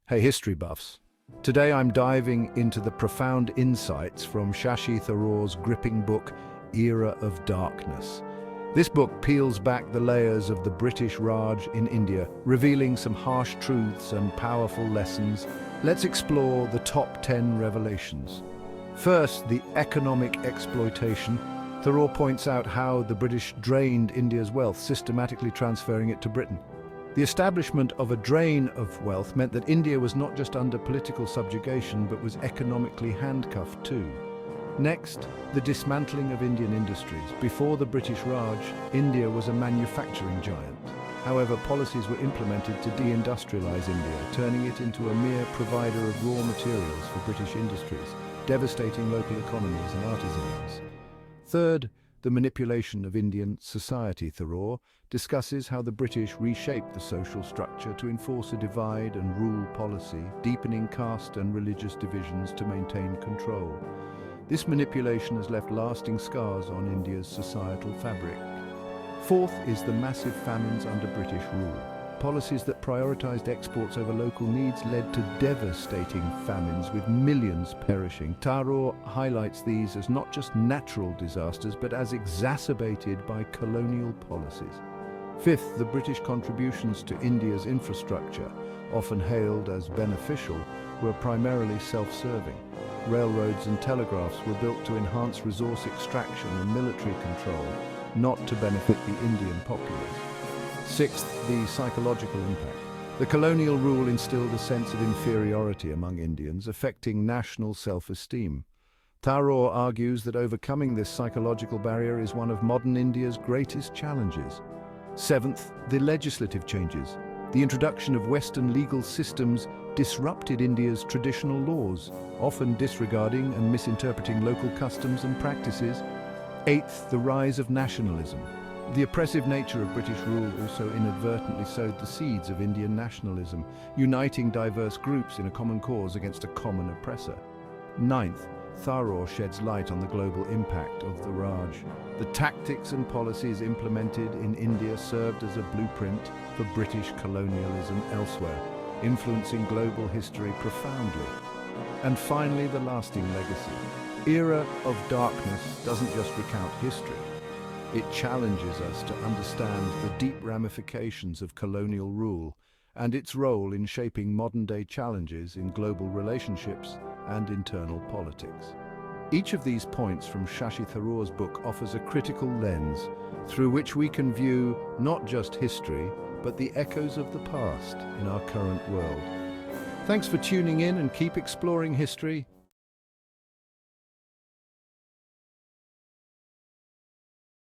Hey history buffs. Today I'm diving into the profound insights from Shashi Tharoor's gripping book, Era of Darkness. This book peels back the layers of the British Raj in India, revealing some harsh truths and powerful lessons. Let's explore the top 10 revelations. First, the economic exploitation. Tharoor points out how the British drained India's wealth, systematically transferring it to Britain. The establishment of a drain of wealth meant that India was not just under political subjugation, but was economically handcuffed too. Next, the dismantling of Indian industries. Before the British Raj, India was a manufacturing giant. However, policies were implemented to deindustrialize India, turning it into a mere provider of raw materials for British industries, devastating local economies and artisans. Third, the manipulation of Indian society. Tharoor discusses how the British reshaped the social structure to enforce a divide and rule policy, deepening caste and religious divisions to maintain control. This manipulation has left lasting scars on India's societal fabric. Fourth is the massive famines under British rule. Policies that prioritized exports over local needs led to devastating famines, with millions perishing. Tharoor highlights these as not just natural disasters, but as exacerbated by colonial policies. Fifth, the British contributions to India's infrastructure, often hailed as beneficial, were primarily self-serving. Railroads and telegraphs were built to enhance resource extraction and military control, not to benefit the Indian populace. Sixth, the psychological impact. The colonial rule instilled a sense of inferiority among Indians, affecting national self-esteem. Tharoor argues that overcoming this psychological barrier is one of modern India's greatest challenges. Seventh, the legislative changes. The introduction of Western legal systems disrupted India's traditional laws, often disregarding and misinterpreting local customs and practices. Eighth, the rise of nationalism. The oppressive nature of British rule also inadvertently sowed the seeds of Indian nationalism, uniting diverse groups in a common cause against a common oppressor. Ninth, Tharoor sheds light on the global impact of the Raj. The tactics and policies implemented in India served as a blueprint for British colonialism elsewhere, influencing global history profoundly. And finally, the lasting legacy. Era of Darkness doesn't just recount history. It challenges us to understand the deep ramifications of colonial rule and its role in shaping modern-day challenges in global relationships and internal politics. Each of these points from Shashi Tharoor's book offers a critical lens through which we can view not just history, but the echoes of the past in our current world. Thanks for tuning in, and keep exploring history